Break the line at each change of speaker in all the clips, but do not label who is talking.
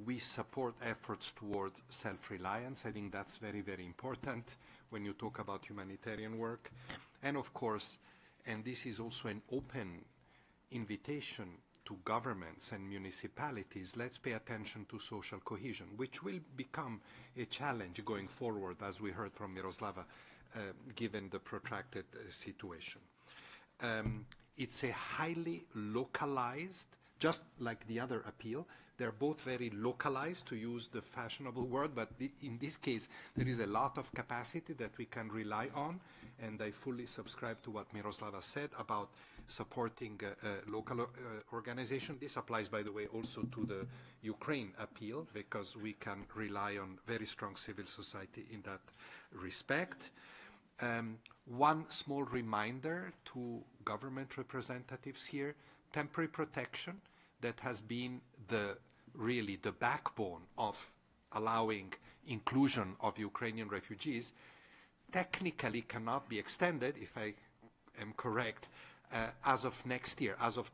we support efforts towards self-reliance. I think that's very, very important when you talk about humanitarian work. And of course, and this is also an open invitation to governments and municipalities, let's pay attention to social cohesion, which will become a challenge going forward, as we heard from Miroslava, given the protracted situation. It's a highly localized, just like the other appeal, they're both very localized, to use the fashionable word, but in this case, there is a lot of capacity that we can rely on, and I fully subscribe to what Miroslava said about supporting local organization. This applies, by the way, also to the Ukraine appeal, because we can rely on very strong civil society in that respect. One small reminder to government representatives here, temporary protection, that has been really the backbone of allowing inclusion of Ukrainian refugees, technically cannot be extended, if I am correct, as of next year, as of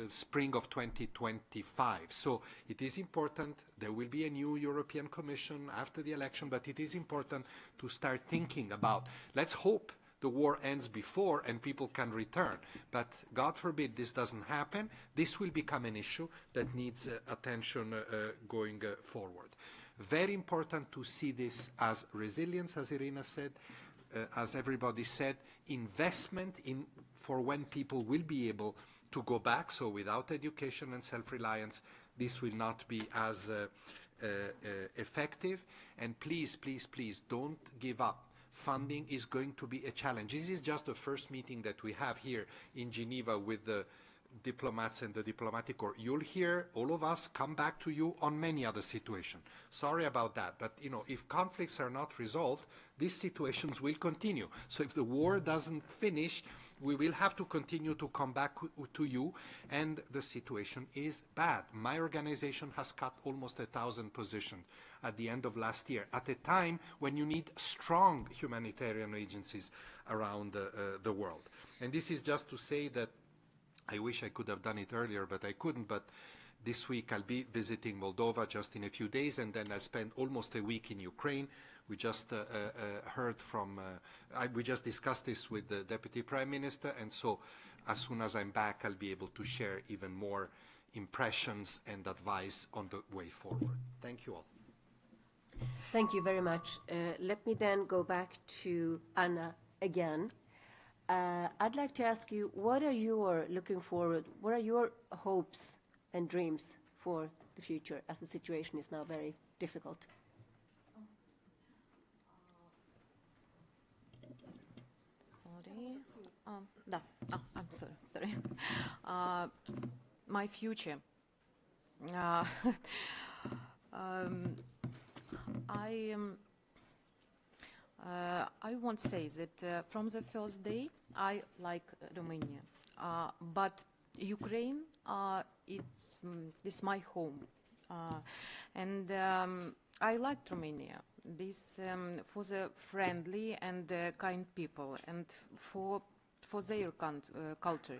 spring of 2025. So it is important, there will be a new European Commission after the election, but it is important to start thinking about, let's hope the war ends before and people can return. But God forbid this doesn't happen. This will become an issue that needs attention going forward. Very important to see this as resilience, as Iryna said, as everybody said, investment in for when people will be able to go back. So without education and self-reliance, this will not be as effective. And please, please, please don't give up. Funding is going to be a challenge. This is just the first meeting that we have here in Geneva with the diplomats and the diplomatic corps. You'll hear all of us come back to you on many other situations. Sorry about that, but you know, if conflicts are not resolved, these situations will continue. So if the war doesn't finish, we will have to continue to come back to you, and the situation is bad. My organization has cut almost 1,000 positions at the end of last year, at a time when you need strong humanitarian agencies around the world. And this is just to say that I wish I could have done it earlier, but I couldn't. But this week I'll be visiting Moldova just in a few days, and then I'll spend almost a week in Ukraine. We just heard from, we just discussed this with the Deputy Prime Minister, and so as soon as I'm back, I'll be able to share even more impressions and advice on the way forward. Thank you all.
Thank you very much. Let me then go back to Anna again. I'd like to ask you, what are you looking forward, what are your hopes and dreams for the future, as the situation is now very difficult?
Sorry. I'm sorry. My future. I won't say that from the first day I like Romania, but Ukraine it's my home, and I liked Romania. This for the friendly and kind people, and for their culture.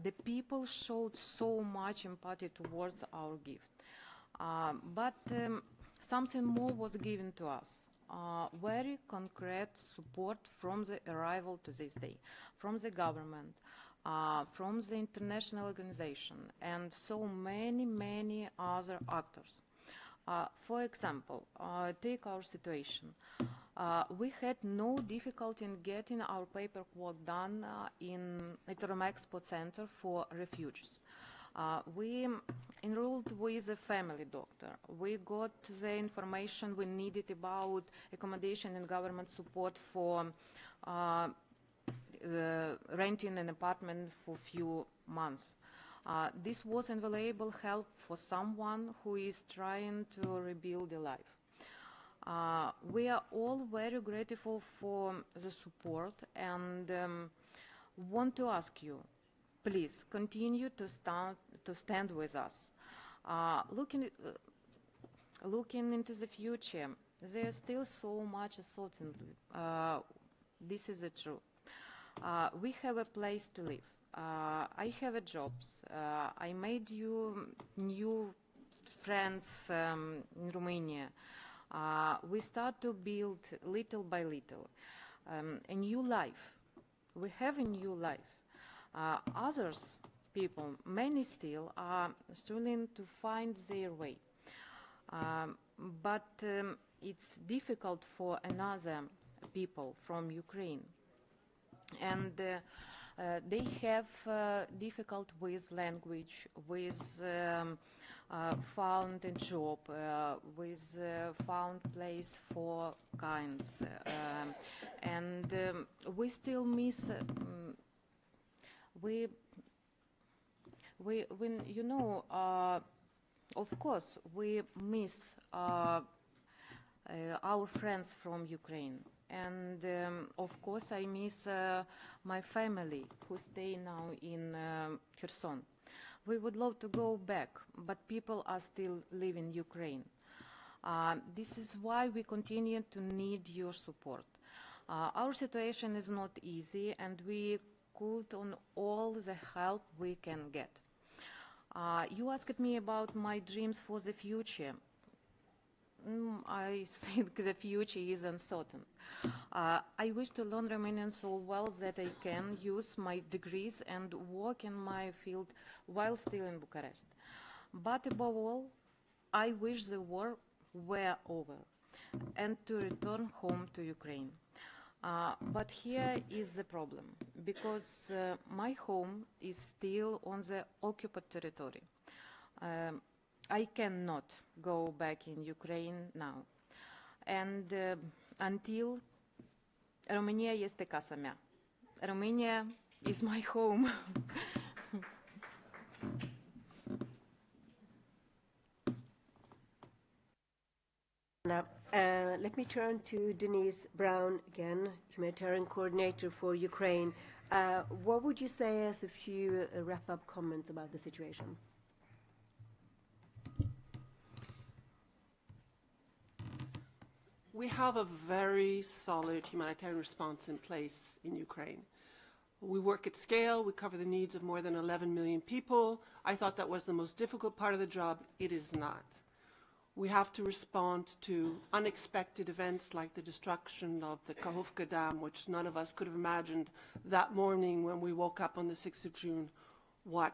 The people showed so much empathy towards our gift, but something more was given to us. Very concrete support from the arrival to this day, from the government, from the international organization, and so many other actors. For example, take our situation. We had no difficulty in getting our paperwork done in Itorom Export Center for refugees. We enrolled with a family doctor. We got the information we needed about accommodation and government support for renting an apartment for a few months. This was invaluable help for someone who is trying to rebuild a life. We are all very grateful for the support, and want to ask you, please continue to stand with us. Looking into the future, there's still so much uncertainty. This is the truth. We have a place to live. I have a job. I made you new friends in Romania, we start to build little by little a new life. We have a new life. Others people, many still, are struggling to find their way. But it's difficult for another people from Ukraine. And they have difficult with language, with found a job, with found place for kinds. And we still miss, when, you know, of course, we miss our friends from Ukraine. And of course, I miss my family who stay now in Kherson. We would love to go back, but people are still living in Ukraine. This is why we continue to need your support. Our situation is not easy, and we could on all the help we can get. You asked me about my dreams for the future. I think the future is uncertain. I wish to learn Romanian so well that I can use my degrees and work in my field while still in Bucharest. But above all, I wish the war were over and to return home to Ukraine. But here is the problem, because my home is still on the occupied territory. I cannot go back in Ukraine now. And until România este casa mea. Romania is my home.
Now, let me turn to Denise Brown again, Humanitarian Coordinator for Ukraine. What would you say as a few wrap-up comments about the situation?
We have a very solid humanitarian response in place in Ukraine. We work at scale. We cover the needs of more than 11 million people. I thought that was the most difficult part of the job. It is not. We have to respond to unexpected events like the destruction of the Kakhovka Dam, which none of us could have imagined that morning when we woke up on the 6th of June what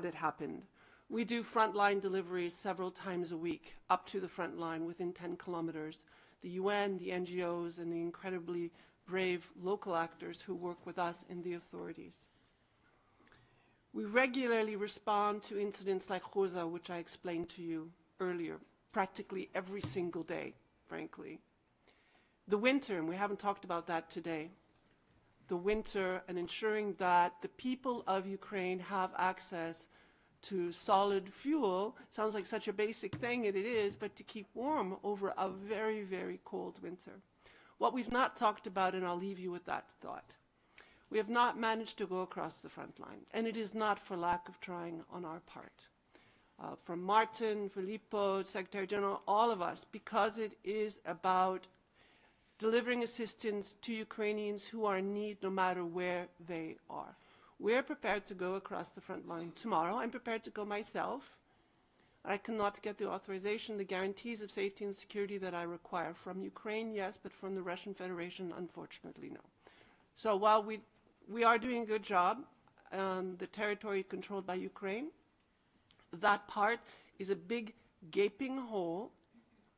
had happened. We do frontline deliveries several times a week, up to the front line within 10 kilometers. The UN, the NGOs, and the incredibly brave local actors who work with us and the authorities. We regularly respond to incidents like Rosa, which I explained to you earlier, practically every single day, frankly. The winter, and we haven't talked about that today, the winter and ensuring that the people of Ukraine have access to solid fuel sounds like such a basic thing, and it is, but to keep warm over a very, very cold winter. What we've not talked about, and I'll leave you with that thought, we have not managed to go across the front line, and it is not for lack of trying on our part. From Martin, Filippo, Secretary General, all of us, because it is about delivering assistance to Ukrainians who are in need no matter where they are. We're prepared to go across the front line tomorrow. I'm prepared to go myself. I cannot get the authorization, the guarantees of safety and security that I require from Ukraine, yes, but from the Russian Federation, unfortunately, no. So while we are doing a good job on the territory controlled by Ukraine, that part is a big gaping hole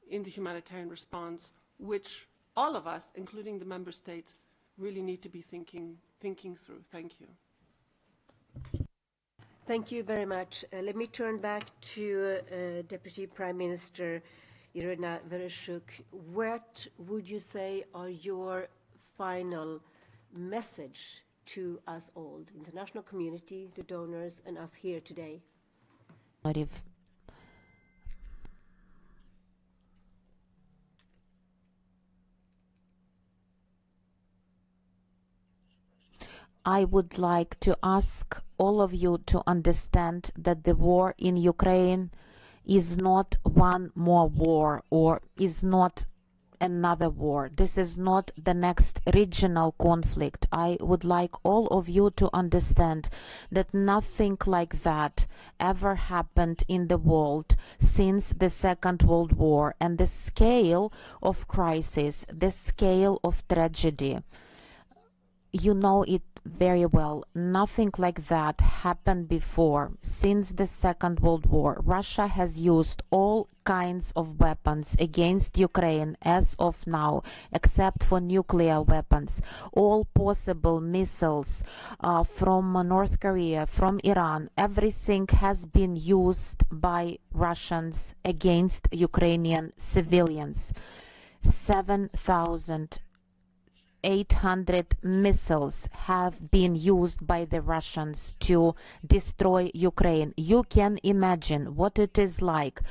in the humanitarian response, which all of us, including the member states, really need to be thinking through. Thank you.
Thank you very much. Let me turn back to Deputy Prime Minister Iryna Vereshchuk. What would you say are your final message to us all, the international community, the donors, and us here today?
I would like to ask all of you to understand that the war in Ukraine is not one more war, or is not another war. This is not the next regional conflict. I would like all of you to understand that nothing like that ever happened in the world since the Second World War, and the scale of crisis, the scale of tragedy, you know it very well. Nothing like that happened before. Since the Second World War, Russia has used all kinds of weapons against Ukraine as of now, except for nuclear weapons. All possible missiles from North Korea, from Iran, everything has been used by Russians against Ukrainian civilians. 7,800 missiles have been used by the Russians to destroy Ukraine. You can imagine what it is like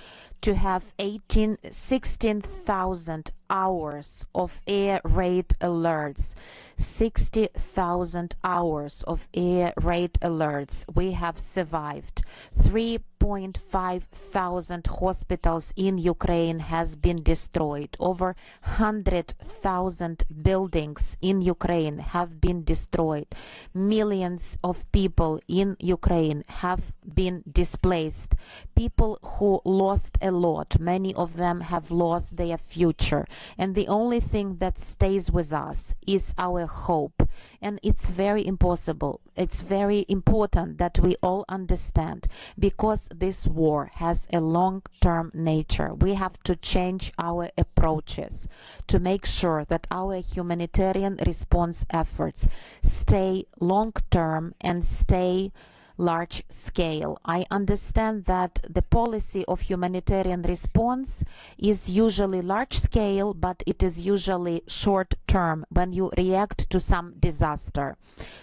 to have 16,000 hours of air raid alerts. 60,000 hours of air raid alerts. We have survived. 3,500 hospitals in Ukraine has been destroyed. Over 100,000 buildings in Ukraine have been destroyed. Millions of people in Ukraine have been displaced. People who lost a lot, many of them have lost their future. And the only thing that stays with us is our hope. And it's very impossible. It's very important that we all understand, because this war has a long-term nature. We have to change our approaches to make sure that our humanitarian response efforts stay long-term and stay large scale. I understand that the policy of humanitarian response is usually large scale, but it is usually short term when you react to some disaster.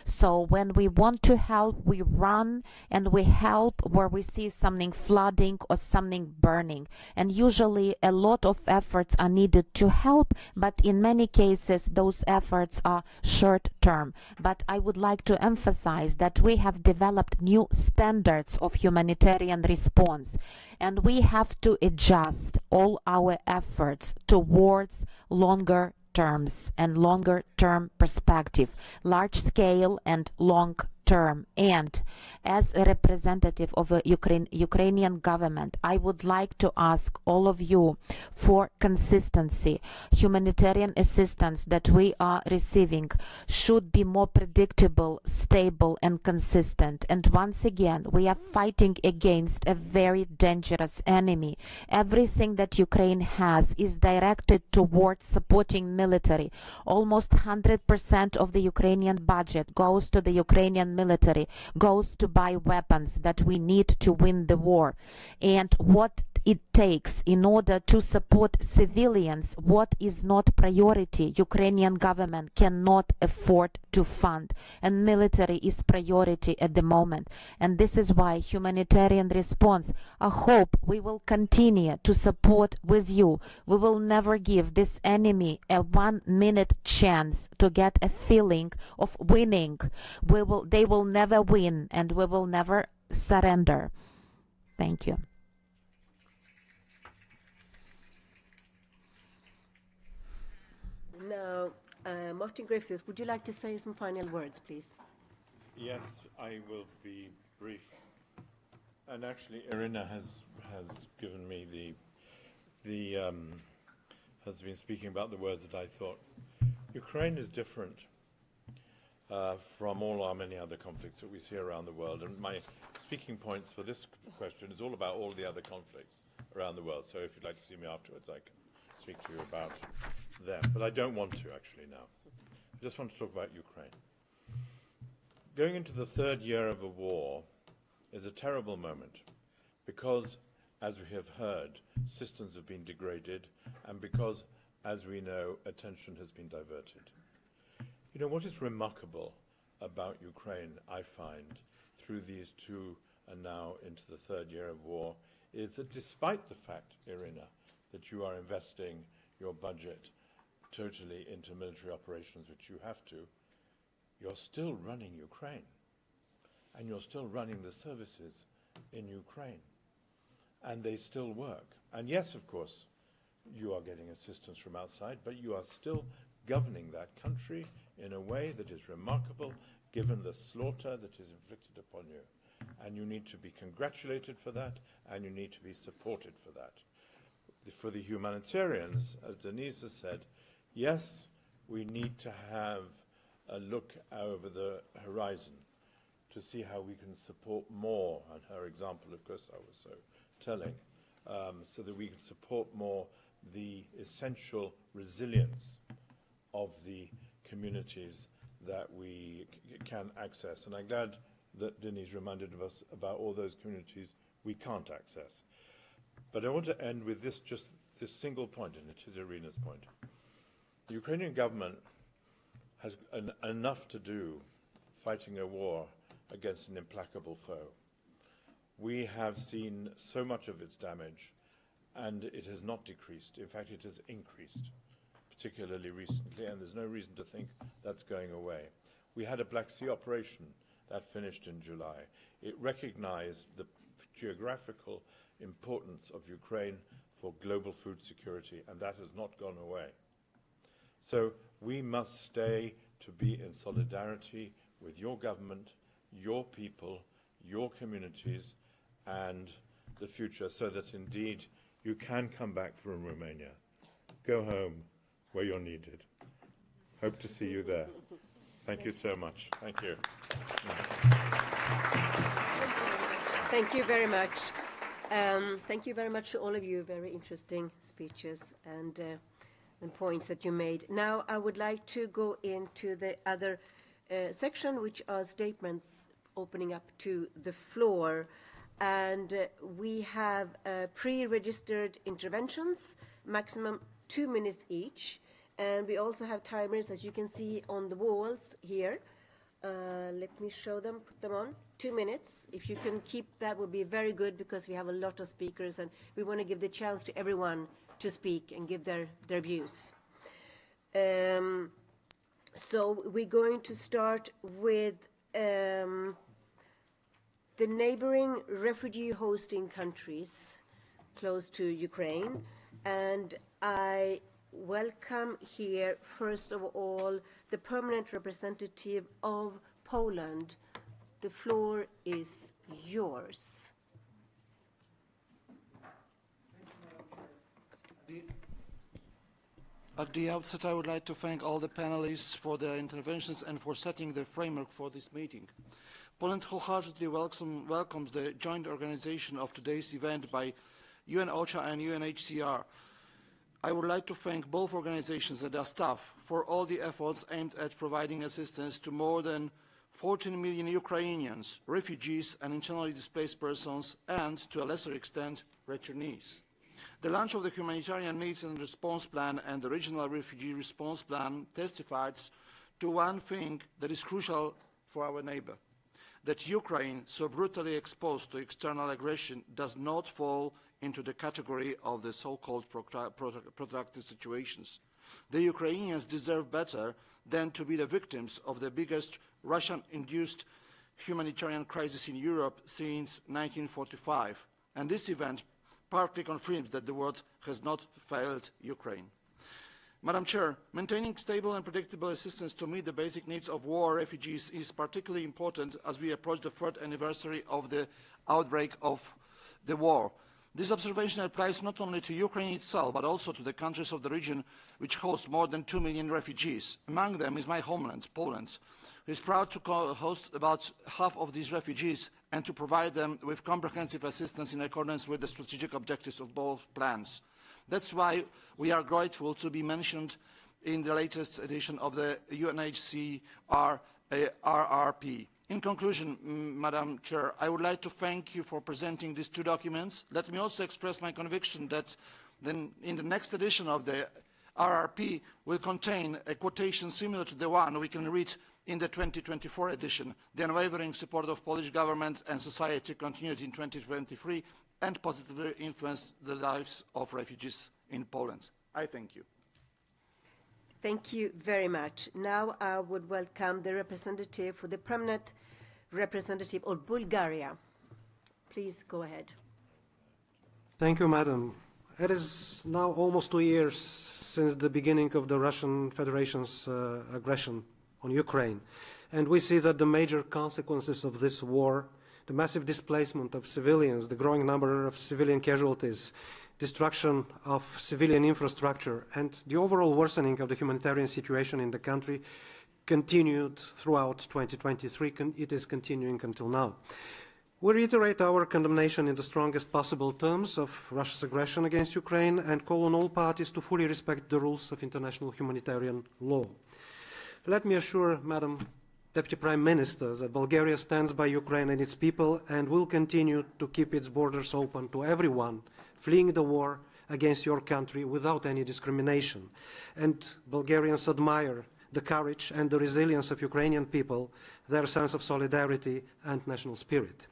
So when we want to help, we run and we help where we see something flooding or something burning. And usually a lot of efforts are needed to help, but in many cases those efforts are short term. But I would like to emphasize that we have developed new standards of humanitarian response, and we have to adjust all our efforts towards longer terms and longer term perspective, large scale and long term. And as a representative of a Ukrainian government, I would like to ask all of you for consistency. Humanitarian assistance that we are receiving should be more predictable, stable and consistent. And once again, we are fighting against a very dangerous enemy. Everything that Ukraine has is directed towards supporting military. Almost 100% of the Ukrainian budget goes to the Ukrainian military, goes to buy weapons that we need to win the war. And what it takes in order to support civilians, what is not priority, Ukrainian government cannot afford to fund, and military is priority at the moment. And this is why humanitarian response, I hope we will continue to support with you. We will never give this enemy a 1 minute chance to get a feeling of winning. They will never win, and we will never surrender. Thank you.
Now, Martin Griffiths, would you like to say some final words, please?
Yes, I will be brief. And actually, Iryna has given me has been speaking about the words that I thought. Ukraine is different from all our many other conflicts that we see around the world. And my speaking points for this question is all about all the other conflicts around the world. So if you'd like to see me afterwards, I can speak to you about them. But I don't want to actually now. I just want to talk about Ukraine. Going into the third year of a war is a terrible moment because, as we have heard, systems have been degraded, and because, as we know, attention has been diverted. You know, what is remarkable about Ukraine, I find, through these two and now into the third year of war, is that despite the fact, Iryna, that you are investing your budget totally into military operations, which you have to, you're still running Ukraine, and you're still running the services in Ukraine, and they still work. And yes, of course, you are getting assistance from outside, but you are still governing that country in a way that is remarkable given the slaughter that is inflicted upon you. And you need to be congratulated for that, and you need to be supported for that. For the humanitarians, as Denise has said, yes, we need to have a look over the horizon to see how we can support more, and her example, of course, I was so telling, so that we can support more the essential resilience of the communities that we can access. And I'm glad that Denise reminded us about all those communities we can't access. But I want to end with this, just this single point, and it is Iryna's point. The Ukrainian government has enough to do fighting a war against an implacable foe. We have seen so much of its damage, and it has not decreased. In fact, it has increased, particularly recently, and there's no reason to think that's going away. We had a Black Sea operation that finished in July. It recognized the geographical importance of Ukraine for global food security, and that has not gone away. So we must stay to be in solidarity with your government, your people, your communities, and the future, so that indeed you can come back from Romania. Go home where you're needed. Hope to see you there. Thank you so much. Thank you.
Thank you very much. Thank you very much to all of you. Very interesting speeches and points that you made. Now I would like to go into the other section, which are statements opening up to the floor. And we have pre-registered interventions, maximum 2 minutes each. And we also have timers, as you can see on the walls here. Let me show them, put them on. 2 minutes. If you can keep that, would be very good, because we have a lot of speakers and we want to give the chance to everyone to speak and give their views. So we're going to start with the neighboring refugee hosting countries close to Ukraine. And I welcome here, first of all, the permanent representative of Poland. The floor is yours.
At the outset, I would like to thank all the panelists for their interventions and for setting the framework for this meeting. Poland wholeheartedly welcomes the joint organization of today's event by UN OCHA and UNHCR. I would like to thank both organizations and their staff for all the efforts aimed at providing assistance to more than 14 million Ukrainians, refugees and internally displaced persons, and, to a lesser extent, returnees. The launch of the Humanitarian Needs and Response Plan and the Regional Refugee Response Plan testifies to one thing that is crucial for our neighbor: that Ukraine, so brutally exposed to external aggression, does not fall into the category of the so-called protracted situations. The Ukrainians deserve better than to be the victims of the biggest Russian-induced humanitarian crisis in Europe since 1945. And this event partly confirms that the world has not failed Ukraine. Madam Chair, maintaining stable and predictable assistance to meet the basic needs of war refugees is particularly important as we approach the 3rd anniversary of the outbreak of the war. This observation applies not only to Ukraine itself, but also to the countries of the region which host more than 2 million refugees. Among them is my homeland, Poland, who is proud to host about half of these refugees and to provide them with comprehensive assistance in accordance with the strategic objectives of both plans. That's why we are grateful to be mentioned in the latest edition of the UNHCR RRP. In conclusion, Madam Chair, I would like to thank you for presenting these 2 documents. Let me also express my conviction that in the next edition of the RRP will contain a quotation similar to the one we can read in the 2024 edition: the unwavering support of Polish government and society continued in 2023 and positively influenced the lives of refugees in Poland. I thank you.
Thank you very much. Now I would welcome the representative for the permanent representative of Bulgaria. Please go ahead.
Thank you, Madam. It is now almost 2 years since the beginning of the Russian Federation's aggression on Ukraine, and we see that the major consequences of this war, the massive displacement of civilians, the growing number of civilian casualties, destruction of civilian infrastructure, and the overall worsening of the humanitarian situation in the country continued throughout 2023. It is continuing until now. We reiterate our condemnation in the strongest possible terms of Russia's aggression against Ukraine and call on all parties to fully respect the rules of international humanitarian law. Let me assure Madam Deputy Prime Minister that Bulgaria stands by Ukraine and its people and will continue to keep its borders open to everyone fleeing the war against your country without any discrimination. And Bulgarians admire the courage and the resilience of Ukrainian people, their sense of solidarity and national spirit.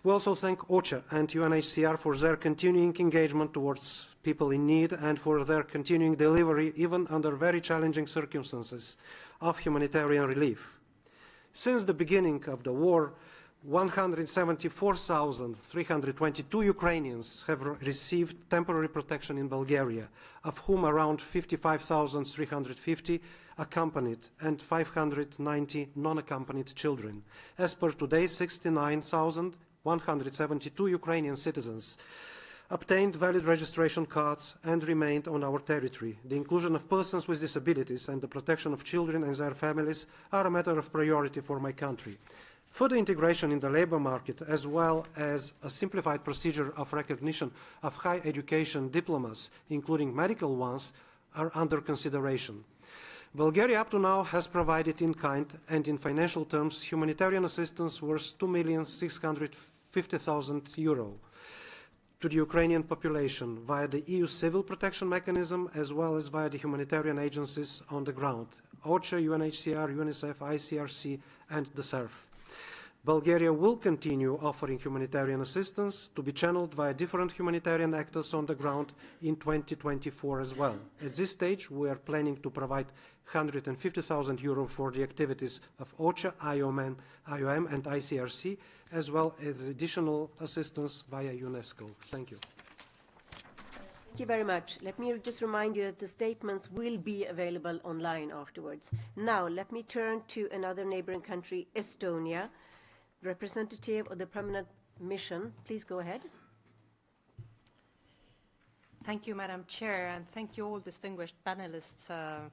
We also thank OCHA and UNHCR for their continuing engagement towards people in need and for their continuing delivery, even under very challenging circumstances, of humanitarian relief. Since the beginning of the war, 174,322 Ukrainians have received temporary protection in Bulgaria, of whom around 55,350 accompanied and 590 non-accompanied children. As per today, 69,172 Ukrainian citizens obtained valid registration cards and remained on our territory. The inclusion of persons with disabilities and the protection of children and their families are a matter of priority for my country. Further integration in the labour market, as well as a simplified procedure of recognition of high education diplomas, including medical ones, are under consideration. Bulgaria up to now has provided in kind and in financial terms humanitarian assistance worth €2,650,000 to the Ukrainian population via the EU Civil Protection Mechanism as well as via the humanitarian agencies on the ground, OCHA, UNHCR, UNICEF, ICRC and the CERF. Bulgaria will continue offering humanitarian assistance to be channeled via different humanitarian actors on the ground in 2024 as well. At this stage, we are planning to provide €150,000 for the activities of OCHA, IOM and ICRC, as well as additional assistance via UNESCO. Thank you.
Thank you very much. Let me just remind you that the statements will be available online afterwards. Now, let me turn to another neighboring country, Estonia. Representative of the Permanent Mission, please go ahead.
Thank you, Madam Chair, and thank you all distinguished panelists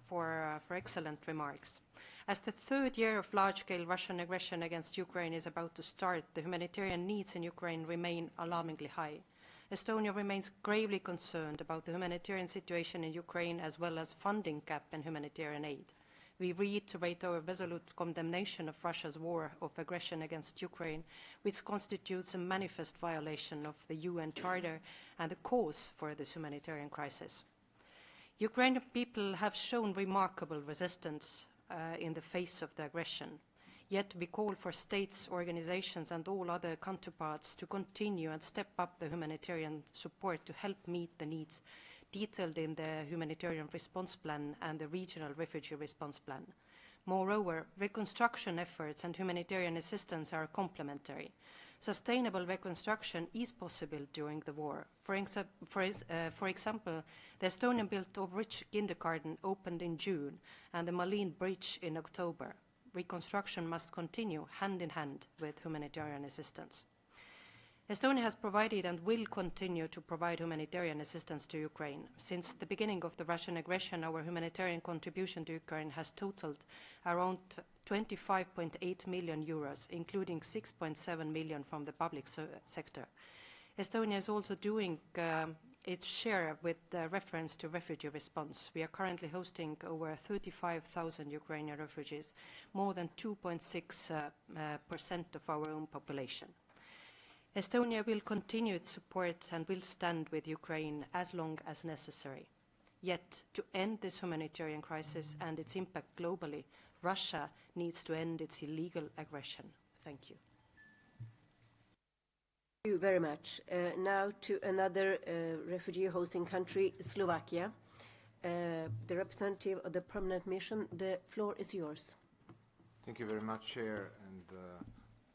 for excellent remarks. As the third year of large-scale Russian aggression against Ukraine is about to start, the humanitarian needs in Ukraine remain alarmingly high. Estonia remains gravely concerned about the humanitarian situation in Ukraine as well as funding gap in humanitarian aid. We reiterate our resolute condemnation of Russia's war of aggression against Ukraine, which constitutes a manifest violation of the UN Charter and the cause for this humanitarian crisis. Ukrainian people have shown remarkable resistance in the face of the aggression. Yet we call for states, organizations and all other counterparts to continue and step up the humanitarian support to help meet the needs detailed in the Humanitarian Response Plan and the Regional Refugee Response Plan. Moreover, reconstruction efforts and humanitarian assistance are complementary. Sustainable reconstruction is possible during the war. For example, the Estonian-built Ovrich kindergarten opened in June and the Malin Bridge in October. Reconstruction must continue hand in hand with humanitarian assistance. Estonia has provided and will continue to provide humanitarian assistance to Ukraine. Since the beginning of the Russian aggression, our humanitarian contribution to Ukraine has totaled around 25.8 million euros, including 6.7 million from the public sector. Estonia is also doing its share with reference to refugee response. We are currently hosting over 35,000 Ukrainian refugees, more than 2.6% of our own population. Estonia will continue its support and will stand with Ukraine as long as necessary. Yet, to end this humanitarian crisis and its impact globally, Russia needs to end its illegal aggression. Thank you.
Thank you very much. Now to another refugee hosting country, Slovakia. The representative of the Permanent Mission, the floor is yours.
Thank you very much, Chair, and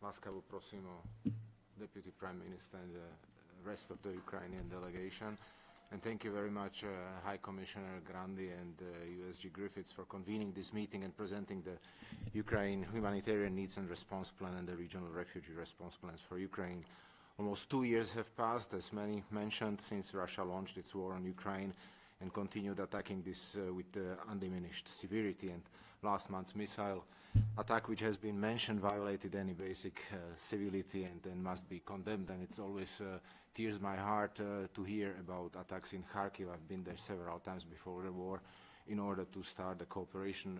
láskavo prosím o Deputy Prime Minister and the rest of the Ukrainian delegation And thank you very much, High Commissioner Grandi and USG Griffiths, for convening this meeting and presenting the Ukraine Humanitarian Needs and Response Plan and the Regional Refugee Response Plans for Ukraine. Almost 2 years have passed, as many mentioned, since Russia launched its war on Ukraine and continued attacking this with undiminished severity. And last month's missile attack, which has been mentioned, violated any basic civility and must be condemned. And it's always tears my heart to hear about attacks in Kharkiv. I've been there several times before the war in order to start the cooperation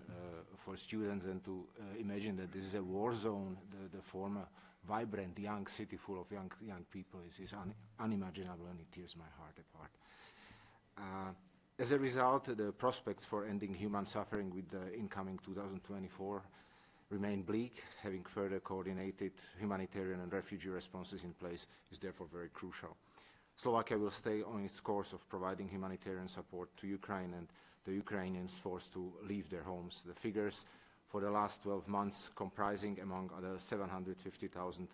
for students and to imagine that this is a war zone. The former vibrant young city full of young people is unimaginable, and it tears my heart apart. As a result, the prospects for ending human suffering with the incoming 2024 remain bleak. Having further coordinated humanitarian and refugee responses in place is therefore very crucial. Slovakia will stay on its course of providing humanitarian support to Ukraine and the Ukrainians forced to leave their homes. The figures for the last 12 months, comprising, among other, 750,000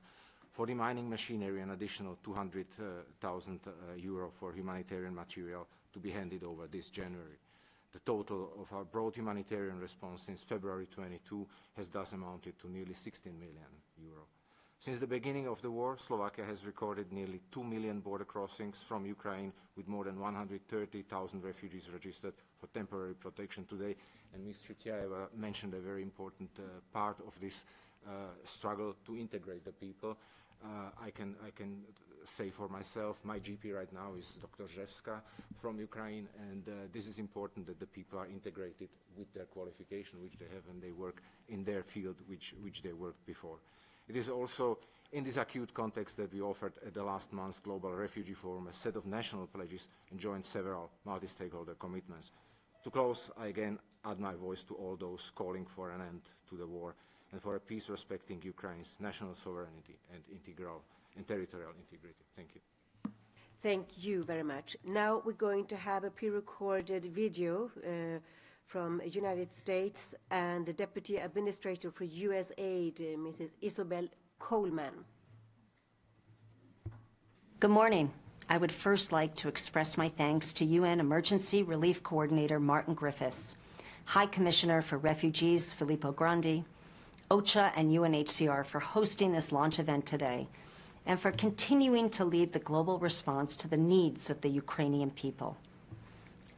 for the mining machinery and additional 200,000 euro for humanitarian material to be handed over this January. The total of our broad humanitarian response since February 22 has thus amounted to nearly 16 million euro. Since the beginning of the war, Slovakia has recorded nearly 2 million border crossings from Ukraine, with more than 130,000 refugees registered for temporary protection today. And Ms. Chutiaeva mentioned a very important part of this struggle to integrate the people. I can say for myself, my GP right now is Dr. Zhevska from Ukraine, and this is important that the people are integrated with their qualification, which they have, and they work in their field, which they worked before. It is also in this acute context that we offered at the last month's Global Refugee Forum a set of national pledges and joined several multi-stakeholder commitments. To close, I again add my voice to all those calling for an end to the war and for a peace respecting Ukraine's national sovereignty and territorial integrity. Thank you.
Thank you very much. Now we're going to have a pre-recorded video from the United States and the Deputy Administrator for USAID, Mrs. Isobel Coleman.
Good morning. I would first like to express my thanks to UN Emergency Relief Coordinator Martin Griffiths, High Commissioner for Refugees Filippo Grandi, OCHA and UNHCR for hosting this launch event today, and for continuing to lead the global response to the needs of the Ukrainian people.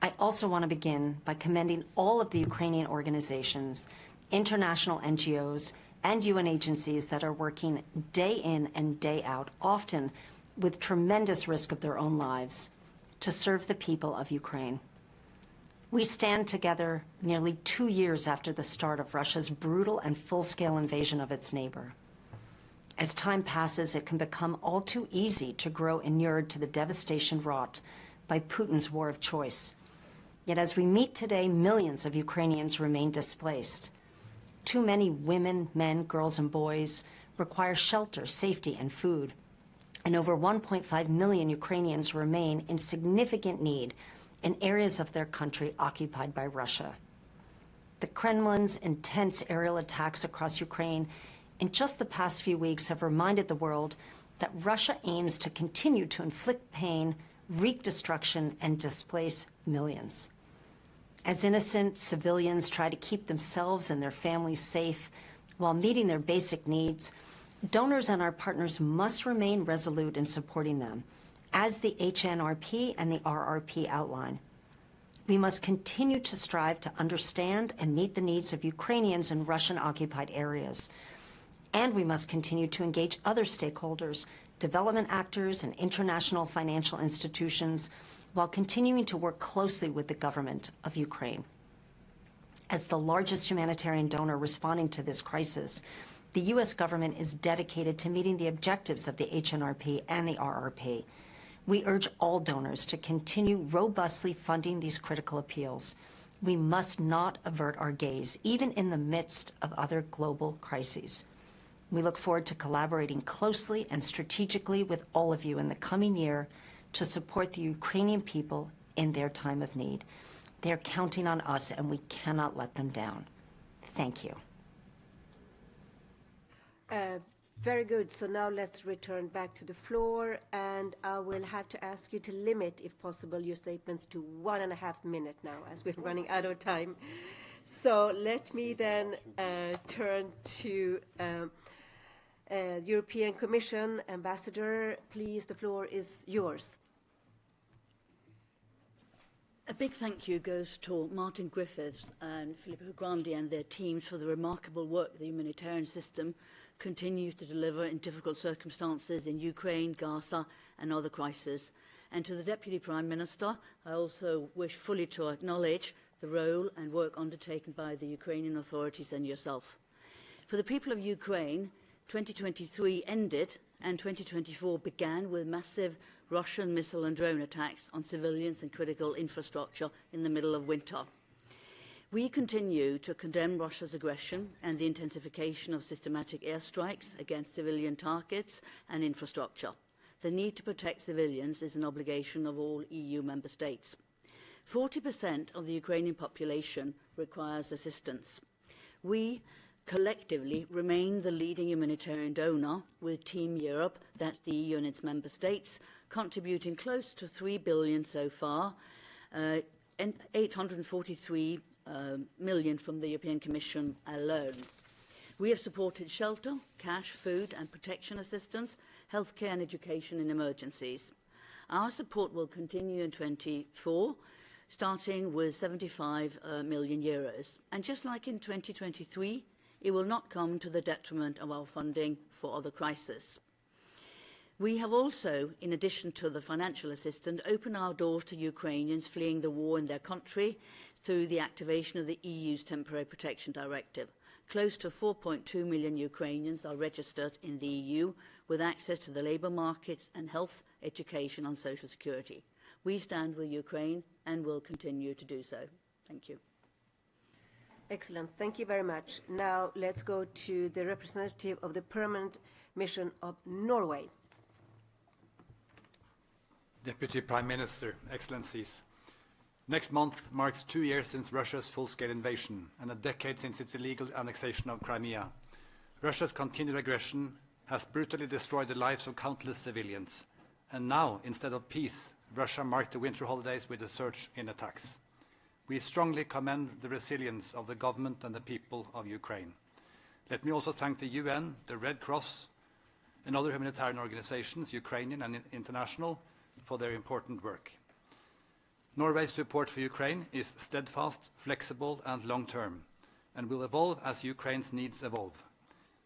I also want to begin by commending all of the Ukrainian organizations, international NGOs, and UN agencies that are working day in and day out, often with tremendous risk of their own lives, to serve the people of Ukraine. We stand together nearly 2 years after the start of Russia's brutal and full-scale invasion of its neighbor. As time passes, it can become all too easy to grow inured to the devastation wrought by Putin's war of choice. Yet as we meet today, millions of Ukrainians remain displaced. Too many women, men, girls, and boys require shelter, safety, and food. And over 1.5 million Ukrainians remain in significant need in areas of their country occupied by Russia. The Kremlin's intense aerial attacks across Ukraine in just the past few weeks have reminded the world that Russia aims to continue to inflict pain, wreak destruction, and displace millions. As innocent civilians try to keep themselves and their families safe while meeting their basic needs, donors and our partners must remain resolute in supporting them, as the HNRP and the RRP outline. We must continue to strive to understand and meet the needs of Ukrainians in Russian-occupied areas. And we must continue to engage other stakeholders, development actors, and international financial institutions, while continuing to work closely with the government of Ukraine. As the largest humanitarian donor responding to this crisis, the U.S. government is dedicated to meeting the objectives of the HNRP and the RRP. We urge all donors to continue robustly funding these critical appeals. We must not avert our gaze, even in the midst of other global crises. We look forward to collaborating closely and strategically with all of you in the coming year to support the Ukrainian people in their time of need. They are counting on us, and we cannot let them down. Thank you.
Very good. So now let's return back to the floor, and I will have to ask you to limit, if possible, your statements to 1.5 minutes now, as we're running out of time. So let me then turn to European Commission Ambassador. Please, the floor is yours.
A big thank you goes to Martin Griffiths and Filippo Grandi and their teams for the remarkable work the humanitarian system continues to deliver in difficult circumstances in Ukraine, Gaza and other crises. And to the Deputy Prime Minister, I also wish fully to acknowledge the role and work undertaken by the Ukrainian authorities and yourself. For the people of Ukraine, 2023 ended and 2024 began with massive Russian missile and drone attacks on civilians and critical infrastructure in the middle of winter. We continue to condemn Russia's aggression and the intensification of systematic airstrikes against civilian targets and infrastructure. The need to protect civilians is an obligation of all EU member states. 40% of the Ukrainian population requires assistance. We collectively remain the leading humanitarian donor, with Team Europe, that's the EU and its member states, contributing close to 3 billion so far, and 843 million from the European Commission alone. We have supported shelter, cash, food and protection assistance, healthcare and education in emergencies. Our support will continue in 2024, starting with 75 million euros. And just like in 2023, it will not come to the detriment of our funding for other crises. We have also, in addition to the financial assistance, opened our doors to Ukrainians fleeing the war in their country through the activation of the EU's Temporary Protection Directive. Close to 4.2 million Ukrainians are registered in the EU with access to the labour markets and health, education and social security. We stand with Ukraine and will continue to do so. Thank you.
Excellent. Thank you very much. Now let's go to the representative of the Permanent Mission of Norway.
Deputy Prime Minister, Excellencies. Next month marks 2 years since Russia's full-scale invasion and a decade since its illegal annexation of Crimea. Russia's continued aggression has brutally destroyed the lives of countless civilians. And now, instead of peace, Russia marked the winter holidays with a surge in attacks. We strongly commend the resilience of the government and the people of Ukraine. Let me also thank the UN, the Red Cross, and other humanitarian organizations, Ukrainian and international, for their important work. Norway's support for Ukraine is steadfast, flexible, and long-term, and will evolve as Ukraine's needs evolve.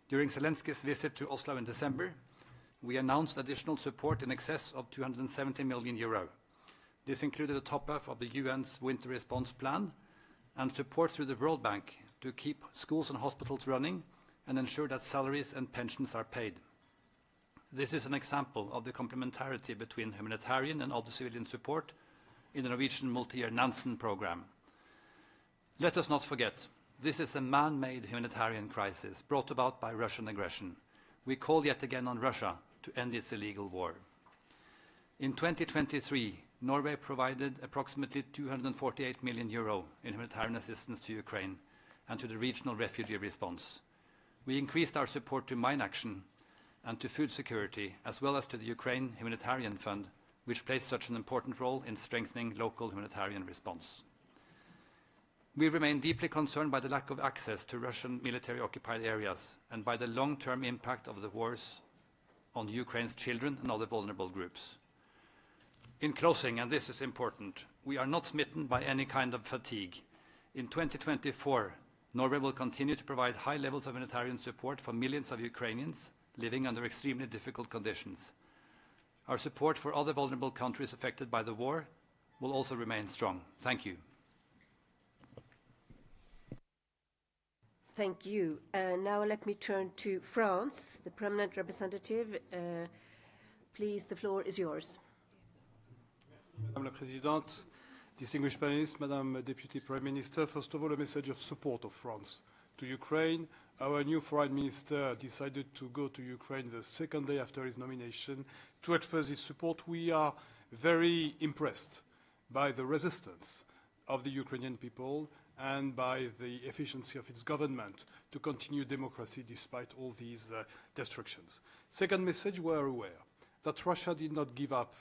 During Zelensky's visit to Oslo in December, we announced additional support in excess of 270 million euro. This included a top-up of the UN's winter response plan and support through the World Bank to keep schools and hospitals running and ensure that salaries and pensions are paid. This is an example of the complementarity between humanitarian and other civilian support in the Norwegian multi-year Nansen program. Let us not forget, this is a man-made humanitarian crisis brought about by Russian aggression. We call yet again on Russia to end its illegal war. In 2023, Norway provided approximately 248 million euro in humanitarian assistance to Ukraine and to the regional refugee response. We increased our support to mine action and to food security, as well as to the Ukraine Humanitarian Fund, which plays such an important role in strengthening local humanitarian response. We remain deeply concerned by the lack of access to Russian military-occupied areas and by the long-term impact of the wars on Ukraine's children and other vulnerable groups. In closing, and this is important, we are not smitten by any kind of fatigue. In 2024, Norway will continue to provide high levels of humanitarian support for millions of Ukrainians living under extremely difficult conditions. Our support for other vulnerable countries affected by the war will also remain strong. Thank you.
Thank you. Now let me turn to France, the permanent representative. Please, the floor is yours.
Madame la Présidente, distinguished panelists, Madame Deputy Prime Minister, first of all, a message of support of France to Ukraine. Our new Foreign Minister decided to go to Ukraine the second day after his nomination to express his support. We are very impressed by the resistance of the Ukrainian people and by the efficiency of its government to continue democracy despite all these destructions. Second message, we are aware that Russia did not give up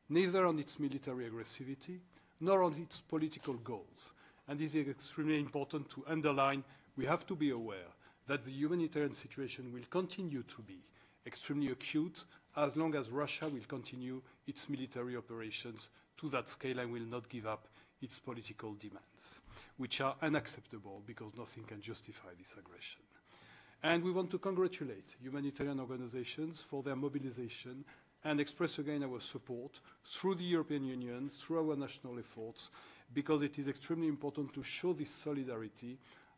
neither on its military aggressivity nor on its political goals. And this is extremely important to underline. We have to be aware that the humanitarian situation will continue to be extremely acute as long as Russia will continue its military operations to that scale and will not give up its political demands, which are unacceptable because nothing can justify this aggression. And we want to congratulate humanitarian organizations for their mobilization and express again our support through the European Union, through our national efforts, because it is extremely important to show this solidarity.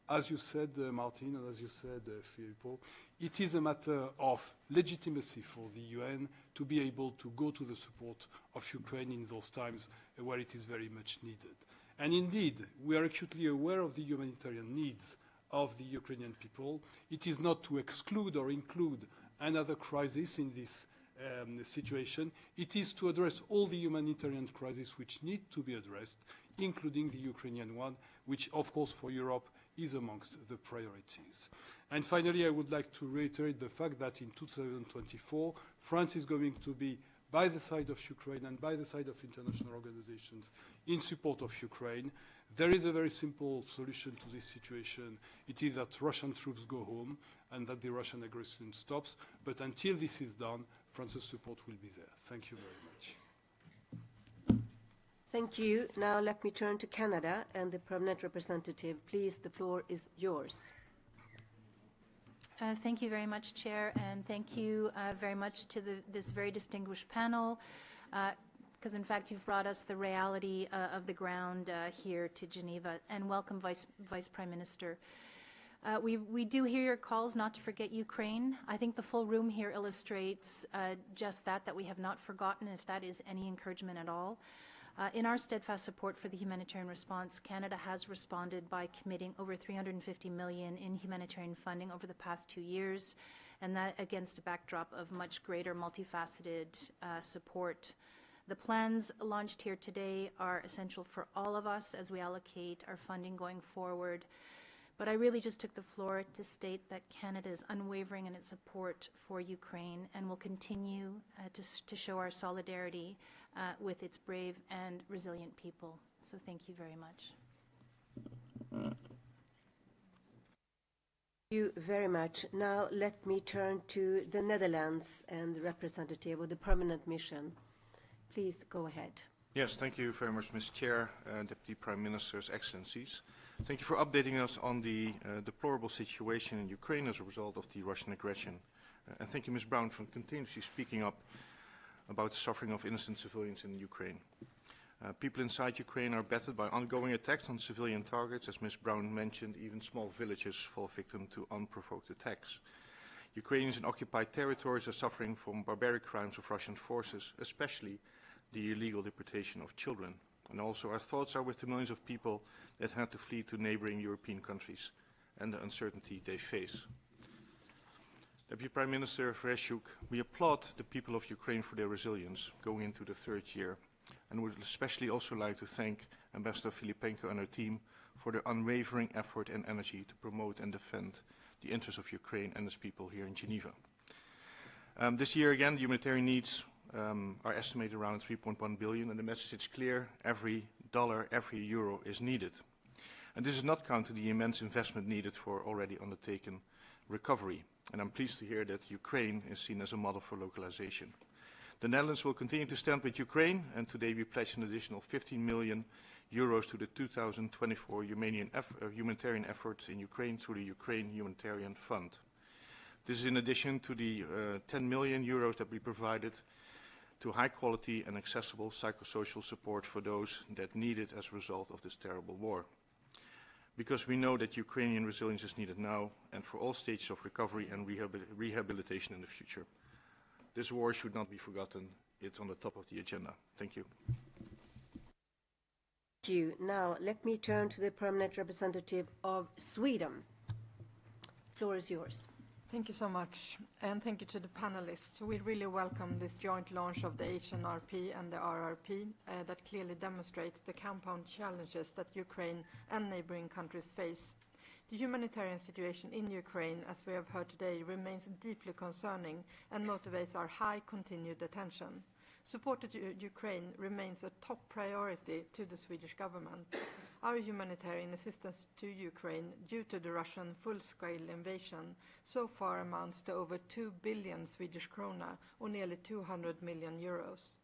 As you said, Martin, and as you said, Filippo, it is a matter of legitimacy for the UN to be able to go to the support of Ukraine in those times where it is very much needed. And indeed, we are acutely aware of the humanitarian needs of the Ukrainian people. It is not to exclude or include another crisis in this situation. It is to address all the humanitarian crises which need to be addressed, including the Ukrainian one, which, of course, for Europe is amongst the priorities. And finally, I would like to reiterate the fact that in 2024, France is going to be by the side of Ukraine and by the side of international organizations in support of Ukraine. There is a very simple solution to this situation. It is that Russian troops go home and that the Russian aggression stops. But until this is done, France's support will be there. Thank you very much.
Thank you. Now let me turn to Canada and the permanent representative. Please, the floor is yours.
Thank you very much, Chair, and thank you very much to this very distinguished panel, because in fact you've brought us the reality of the ground here to Geneva, and welcome, Vice Prime Minister. We do hear your calls not to forget Ukraine. I think the full room here illustrates just that we have not forgotten, if that is any encouragement at all. In our steadfast support for the humanitarian response, Canada has responded by committing over $350 million in humanitarian funding over the past 2 years, and that against a backdrop of much greater multifaceted support. The plans launched here today are essential for all of us as we allocate our funding going forward. But I really just took the floor to state that Canada is unwavering in its support for Ukraine and will continue to show our solidarity with its brave and resilient people. So thank you very much.
Thank you very much. Now let me turn to the Netherlands and the representative of the permanent mission. Please go ahead.
Yes, thank you very much, Ms. Chair, Deputy Prime Ministers, Excellencies. Thank you for updating us on the deplorable situation in Ukraine as a result of the Russian aggression. And thank you, Ms. Brown, for continuously speaking up about the suffering of innocent civilians in Ukraine. People inside Ukraine are battered by ongoing attacks on civilian targets. As Ms. Brown mentioned, even small villages fall victim to unprovoked attacks. Ukrainians in occupied territories are suffering from barbaric crimes of Russian forces, especially the illegal deportation of children. And also our thoughts are with the millions of people that had to flee to neighboring European countries and the uncertainty they face. Deputy Prime Minister Vereshchuk, we applaud the people of Ukraine for their resilience going into the third year, and would especially also like to thank Ambassador Filippenko and her team for their unwavering effort and energy to promote and defend the interests of Ukraine and its people here in Geneva. This year again, the humanitarian needs are estimated around 3.1 billion, and the message is clear: every dollar, every euro is needed. And this is not counting the immense investment needed for already undertaken recovery. And I'm pleased to hear that Ukraine is seen as a model for localization. The Netherlands will continue to stand with Ukraine, and today we pledge an additional 15 million euros to the 2024 humanitarian efforts in Ukraine through the Ukraine Humanitarian Fund. This is in addition to the 10 million euros that we provided to high quality and accessible psychosocial support for those that need it as a result of this terrible war. Because we know that Ukrainian resilience is needed now and for all stages of recovery and rehabilitation in the future. This war should not be forgotten. It's on the top of the agenda. Thank you.
Thank you. Now let me turn to the permanent representative of Sweden. The floor is yours.
Thank you so much, and thank you to the panelists. We really welcome this joint launch of the HNRP and the RRP that clearly demonstrates the compound challenges that Ukraine and neighboring countries face. The humanitarian situation in Ukraine, as we have heard today, remains deeply concerning and motivates our high continued attention. Support to Ukraine remains a top priority to the Swedish government. Our humanitarian assistance to Ukraine due to the Russian full-scale invasion so far amounts to over 2 billion Swedish krona, or nearly 200 million euros.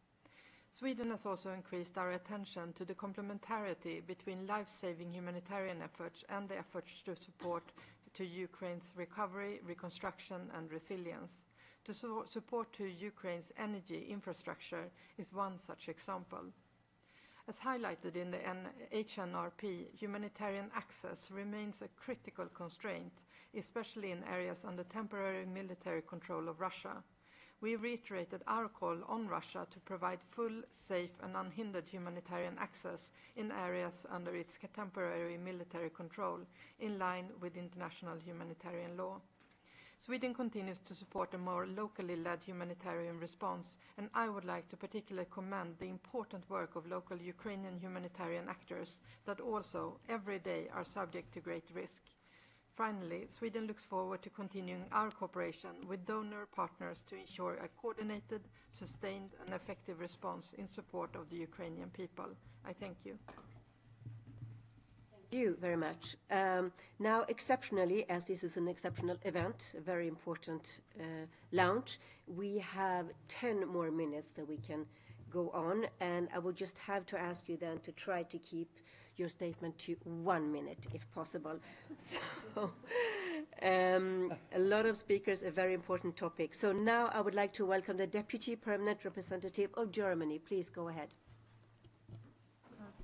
Sweden has also increased our attention to the complementarity between life-saving humanitarian efforts and the efforts to support to Ukraine's recovery, reconstruction and resilience. To support to Ukraine's energy infrastructure is one such example. As highlighted in the HNRP, humanitarian access remains a critical constraint, especially in areas under temporary military control of Russia. We reiterated our call on Russia to provide full, safe and unhindered humanitarian access in areas under its temporary military control, in line with international humanitarian law. Sweden continues to support a more locally led humanitarian response, and I would like to particularly commend the important work of local Ukrainian humanitarian actors that also, every day, are subject to great risk. Finally, Sweden looks forward to continuing our cooperation with donor partners to ensure a coordinated, sustained and effective response in support of the Ukrainian people. I thank you.
Thank you very much. Now, exceptionally, as this is an exceptional event, a very important launch, we have 10 more minutes that we can go on, and I would just have to ask you then to try to keep your statement to 1 minute, if possible. So, a lot of speakers, a very important topic. So now I would like to welcome the Deputy Permanent Representative of Germany. Please go ahead.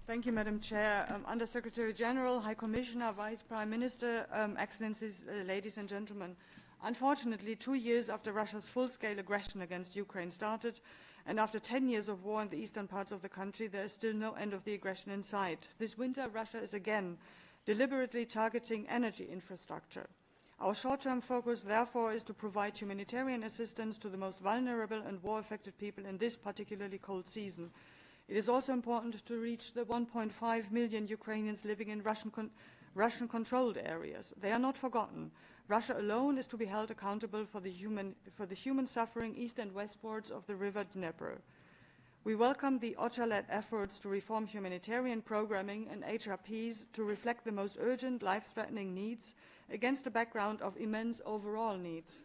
Thank you, Madam Chair. Under Secretary General, High Commissioner, Vice Prime Minister, Excellencies, ladies and gentlemen. Unfortunately, 2 years after Russia's full-scale aggression against Ukraine started, and after 10 years of war in the eastern parts of the country, there is still no end of the aggression in sight. This winter, Russia is again deliberately targeting energy infrastructure. Our short-term focus, therefore, is to provide humanitarian assistance to the most vulnerable and war-affected people in this particularly cold season. It is also important to reach the 1.5 million Ukrainians living in Russian-controlled areas. They are not forgotten. Russia alone is to be held accountable for the human suffering east and westwards of the river Dnieper. We welcome the OCHA-led efforts to reform humanitarian programming and HRPs to reflect the most urgent, life-threatening needs against a background of immense overall needs.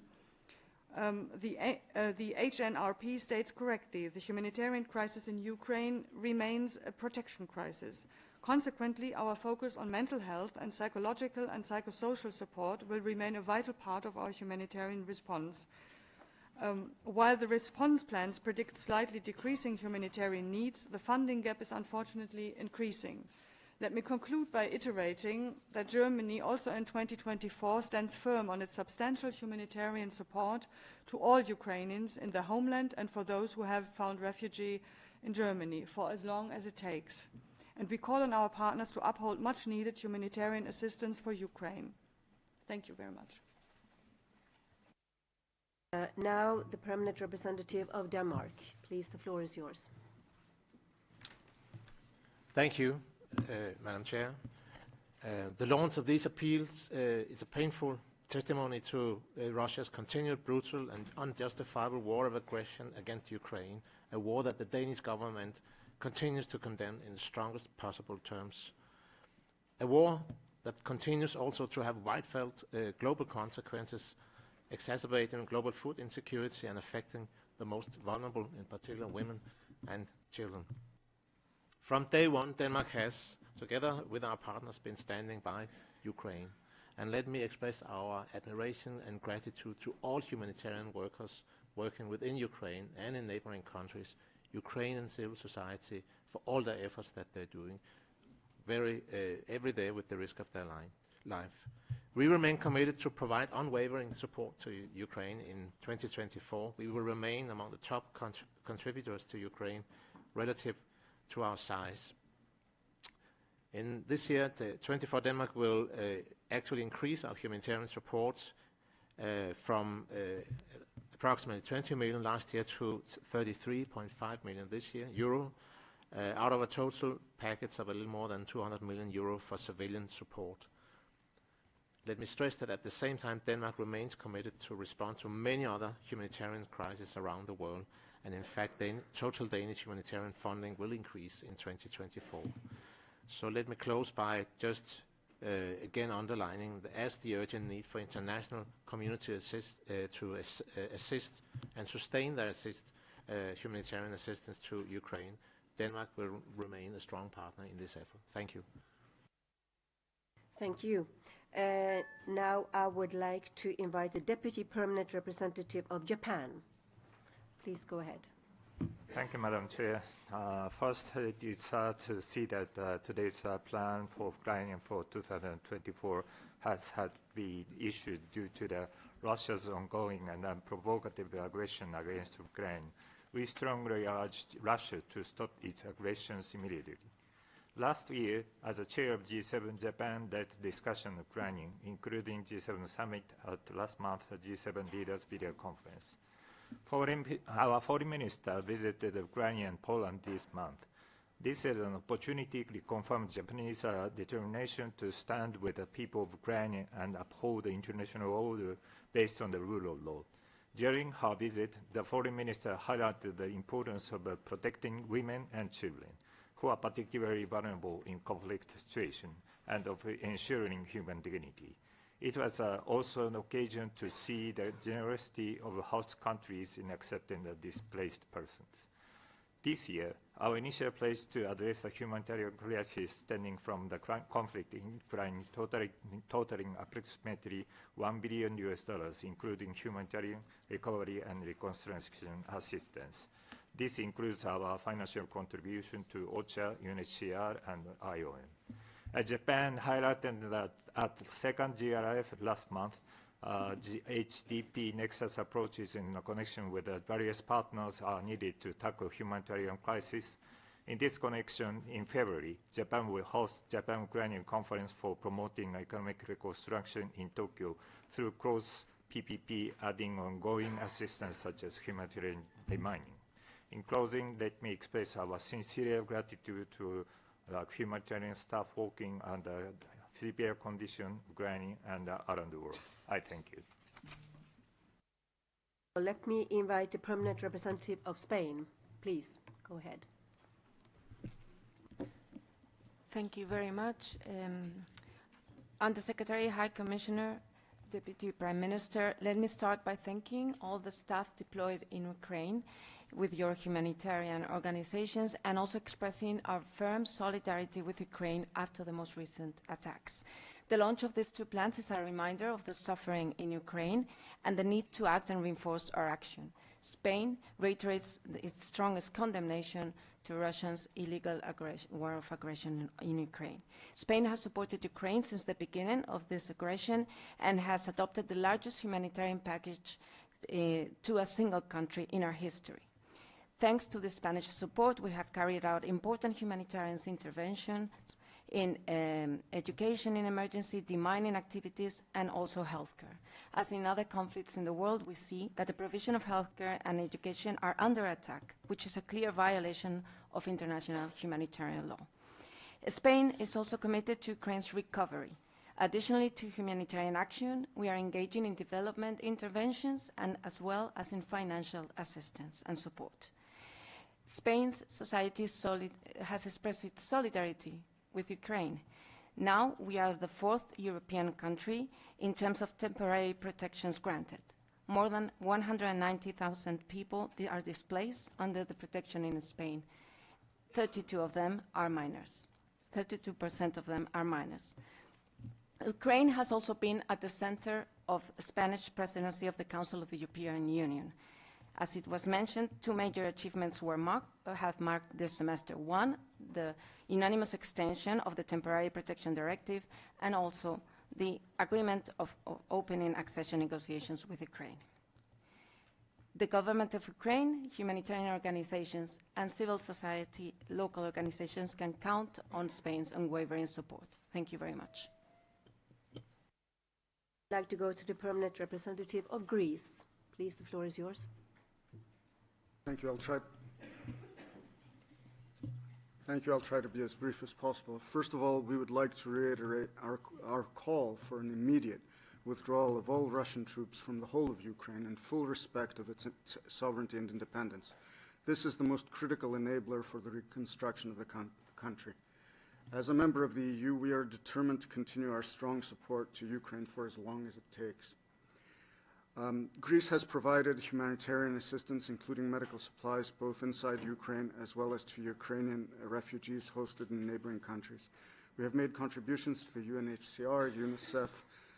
The HNRP states correctly, the humanitarian crisis in Ukraine remains a protection crisis. Consequently, our focus on mental health and psychological and psychosocial support will remain a vital part of our humanitarian response. While the response plans predict slightly decreasing humanitarian needs, the funding gap is unfortunately increasing. Let me conclude by iterating that Germany also in 2024 stands firm on its substantial humanitarian support to all Ukrainians in their homeland and for those who have found refuge in Germany for as long as it takes. And we call on our partners to uphold much needed humanitarian assistance for Ukraine. Thank you very much.
Now the Permanent Representative of Denmark. Please, the floor is yours.
Thank you, Madam Chair. The launch of these appeals is a painful testimony to Russia's continued brutal and unjustifiable war of aggression against Ukraine, a war that the Danish government continues to condemn in the strongest possible terms. A war that continues also to have wide-felt global consequences, exacerbating global food insecurity and affecting the most vulnerable, in particular women and children. From day one, Denmark has, together with our partners, been standing by Ukraine. And let me express our admiration and gratitude to all humanitarian workers working within Ukraine and in neighboring countries, Ukrainian civil society, for all the efforts that they're doing every day with the risk of their life. We remain committed to provide unwavering support to Ukraine in 2024. We will remain among the top contributors to Ukraine relative to our size. In this year, 24 Denmark will actually increase our humanitarian support from approximately 20 million last year to 33.5 million this year, out of a total package of a little more than 200 million euro for civilian support. Let me stress that at the same time, Denmark remains committed to respond to many other humanitarian crises around the world, and in fact, total Danish humanitarian funding will increase in 2024. So let me close by just again underlining the urgent need for international community to assist and sustain their humanitarian assistance to Ukraine. Denmark will remain a strong partner in this effort. Thank you.
Thank you. Now I would like to invite the Deputy Permanent Representative of Japan. Please go ahead.
Thank you, Madam Chair. First, it is sad to see that today's plan for Ukraine for 2024 has had been issued due to Russia's ongoing and provocative aggression against Ukraine. We strongly urge Russia to stop its aggressions immediately. Last year, as a chair of G7, Japan led discussion on Ukraine, including G7 summit at last month's G7 leaders video conference. Our foreign minister visited Ukraine and Poland this month. This is an opportunity to confirm Japanese determination to stand with the people of Ukraine and uphold the international order based on the rule of law. During her visit, the foreign minister highlighted the importance of protecting women and children, who are particularly vulnerable in conflict situations, and of ensuring human dignity. It was also an occasion to see the generosity of host countries in accepting the displaced persons. This year, our initial pledge to address the humanitarian crisis stemming from the conflict in Ukraine totaling approximately $1 billion, including humanitarian recovery and reconstruction assistance. This includes our financial contribution to OCHA, UNHCR, and IOM. Japan highlighted that at the second GRF last month, HDP Nexus approaches in connection with the various partners are needed to tackle humanitarian crisis. In this connection, in February, Japan will host Japan-Ukrainian Conference for Promoting Economic Reconstruction in Tokyo through cross PPP, adding ongoing assistance such as humanitarian demining. In closing, let me express our sincere gratitude to humanitarian staff working under severe conditions, Ukraine and around the world. I thank you.
Let me invite the Permanent Representative of Spain. Please, go ahead.
Thank you very much. Undersecretary, High Commissioner, Deputy Prime Minister, let me start by thanking all the staff deployed in Ukraine with your humanitarian organizations, and also expressing our firm solidarity with Ukraine after the most recent attacks. The launch of these two plans is a reminder of the suffering in Ukraine and the need to act and reinforce our action. Spain reiterates its strongest condemnation to Russia's illegal war of aggression in Ukraine. Spain has supported Ukraine since the beginning of this aggression and has adopted the largest humanitarian package to a single country in our history. Thanks to the Spanish support, we have carried out important humanitarian interventions in education in emergency, demining activities, and also healthcare. As in other conflicts in the world, we see that the provision of healthcare and education are under attack, which is a clear violation of international humanitarian law. Spain is also committed to Ukraine's recovery. Additionally to humanitarian action, we are engaging in development interventions and as well as in financial assistance and support. Spain's society has expressed its solidarity with Ukraine. Now we are the fourth European country in terms of temporary protections granted. More than 190,000 people are displaced under the protection in Spain. 32 of them are minors. 32% of them are minors. Ukraine has also been at the center of the Spanish presidency of the Council of the European Union. As it was mentioned, two major achievements have marked this semester. One, the unanimous extension of the Temporary Protection Directive, and also the agreement of opening accession negotiations with Ukraine. The government of Ukraine, humanitarian organizations, and civil society local organizations can count on Spain's unwavering support. Thank you very much.
I'd like to go to the permanent representative of Greece. Please, the floor is yours.
Thank you. I'll try to be as brief as possible. First of all, we would like to reiterate our call for an immediate withdrawal of all Russian troops from the whole of Ukraine in full respect of its sovereignty and independence. This is the most critical enabler for the reconstruction of the country. As a member of the EU, we are determined to continue our strong support to Ukraine for as long as it takes. Greece has provided humanitarian assistance, including medical supplies, both inside Ukraine as well as to Ukrainian refugees hosted in neighboring countries. We have made contributions to the UNHCR, UNICEF,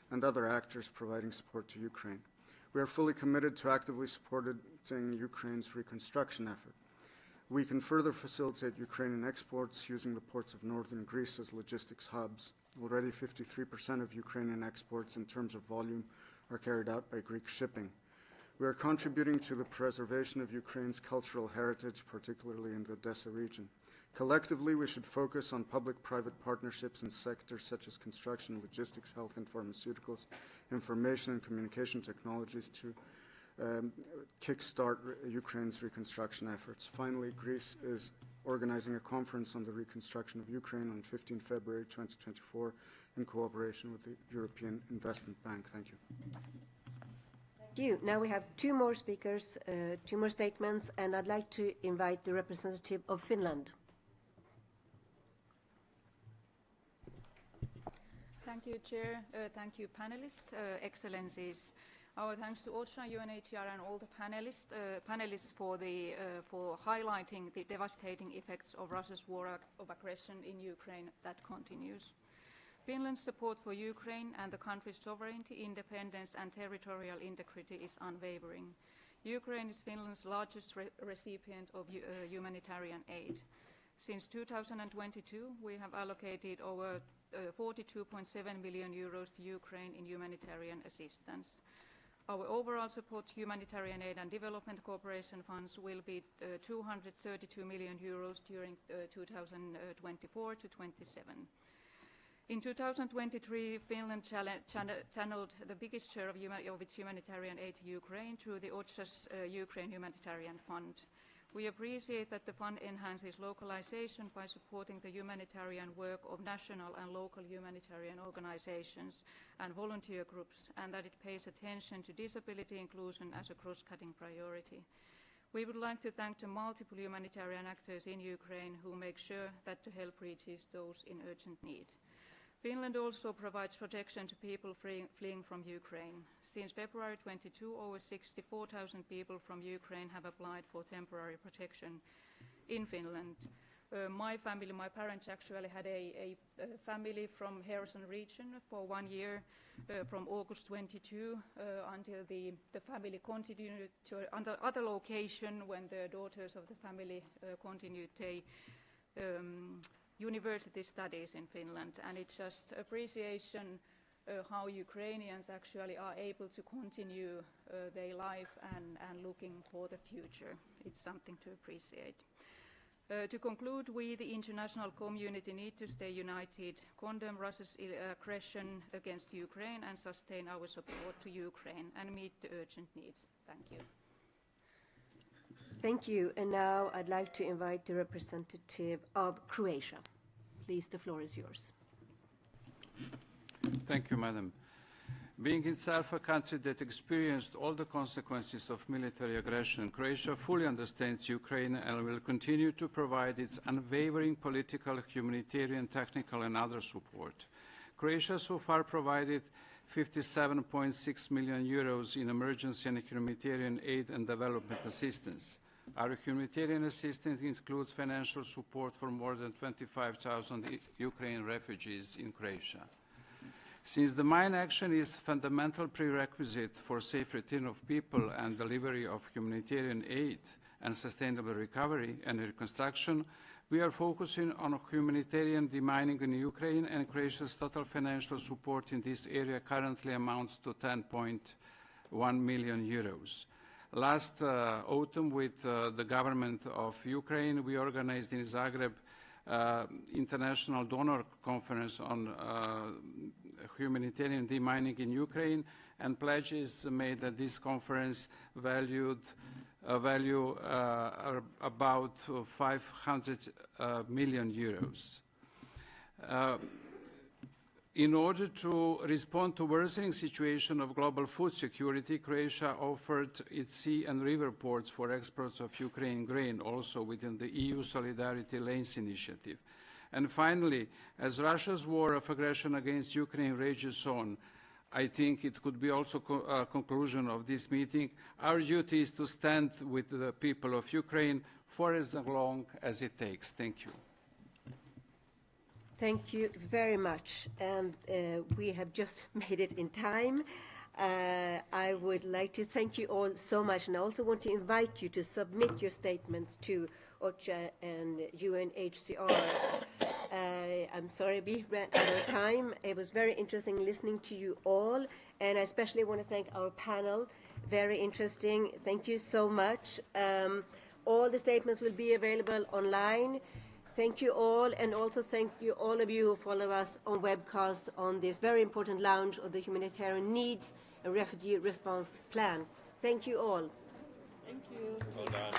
and other actors providing support to Ukraine. We are fully committed to actively supporting Ukraine's reconstruction effort. We can further facilitate Ukrainian exports using the ports of northern Greece as logistics hubs. Already 53% of Ukrainian exports in terms of volume are carried out by Greek shipping. We are contributing to the preservation of Ukraine's cultural heritage, particularly in the Odessa region. Collectively, we should focus on public-private partnerships in sectors such as construction, logistics, health and pharmaceuticals, information and communication technologies to kickstart Ukraine's reconstruction efforts. Finally, Greece is organizing a conference on the reconstruction of Ukraine on 15 February 2024 in cooperation with the European Investment Bank. Thank you.
Thank you. Now we have two more speakers, two more statements, and I'd like to invite the representative of Finland.
Thank you, Chair. Thank you, panelists, Excellencies. Our thanks to OCHA, UNHCR, and all the panelists for highlighting the devastating effects of Russia's war of aggression in Ukraine that continues. Finland's support for Ukraine and the country's sovereignty, independence, and territorial integrity is unwavering. Ukraine is Finland's largest recipient of humanitarian aid. Since 2022, we have allocated over 42.7 million euros to Ukraine in humanitarian assistance. Our overall support to humanitarian aid and development cooperation funds will be 232 million euros during 2024 to 27. In 2023, Finland channeled the biggest share of its humanitarian aid to Ukraine through the OCHA's Ukraine Humanitarian Fund. We appreciate that the fund enhances localization by supporting the humanitarian work of national and local humanitarian organizations and volunteer groups, and that it pays attention to disability inclusion as a cross-cutting priority. We would like to thank the multiple humanitarian actors in Ukraine who make sure that the help reaches those in urgent need. Finland also provides protection to people fleeing from Ukraine. Since February 22, over 64,000 people from Ukraine have applied for temporary protection in Finland. My family, my parents actually had a family from Kherson region for 1 year, from August 22 until the family continued to another location when the daughters of the family continued university studies in Finland, and it's just appreciation how Ukrainians actually are able to continue their life and looking for the future. It's something to appreciate. To conclude, we, the international community, need to stay united, condemn Russia's aggression against Ukraine, and sustain our support to Ukraine and meet the urgent needs. Thank you.
Thank you. And now I'd like to invite the representative of Croatia. Please, the floor is yours.
Thank you, Madam. Being itself a country that experienced all the consequences of military aggression, Croatia fully understands Ukraine and will continue to provide its unwavering political, humanitarian, technical and other support. Croatia so far provided 57.6 million euros in emergency and humanitarian aid and development assistance. Our humanitarian assistance includes financial support for more than 25,000 Ukrainian refugees in Croatia. Since the mine action is a fundamental prerequisite for safe return of people and delivery of humanitarian aid and sustainable recovery and reconstruction, we are focusing on humanitarian demining in Ukraine, and Croatia's total financial support in this area currently amounts to 10.1 million euros. Last autumn, with the government of Ukraine, we organized in Zagreb international donor conference on humanitarian demining in Ukraine, and pledges made at this conference value about 500 million euros. In order to respond to worsening situation of global food security, Croatia offered its sea and river ports for exports of Ukraine grain, also within the EU Solidarity Lanes initiative. And finally, as Russia's war of aggression against Ukraine rages on, I think it could be also a conclusion of this meeting. Our duty is to stand with the people of Ukraine for as long as it takes. Thank you.
Thank you very much. And we have just made it in time. I would like to thank you all so much, and I also want to invite you to submit your statements to OCHA and UNHCR. I'm sorry we ran out of time. It was very interesting listening to you all, and I especially want to thank our panel. Very interesting. Thank you so much. All the statements will be available online. Thank you all, and also thank you all of you who follow us on webcast on this very important launch of the Humanitarian Needs and Refugee Response Plan. Thank you all.
Thank you.
Well done.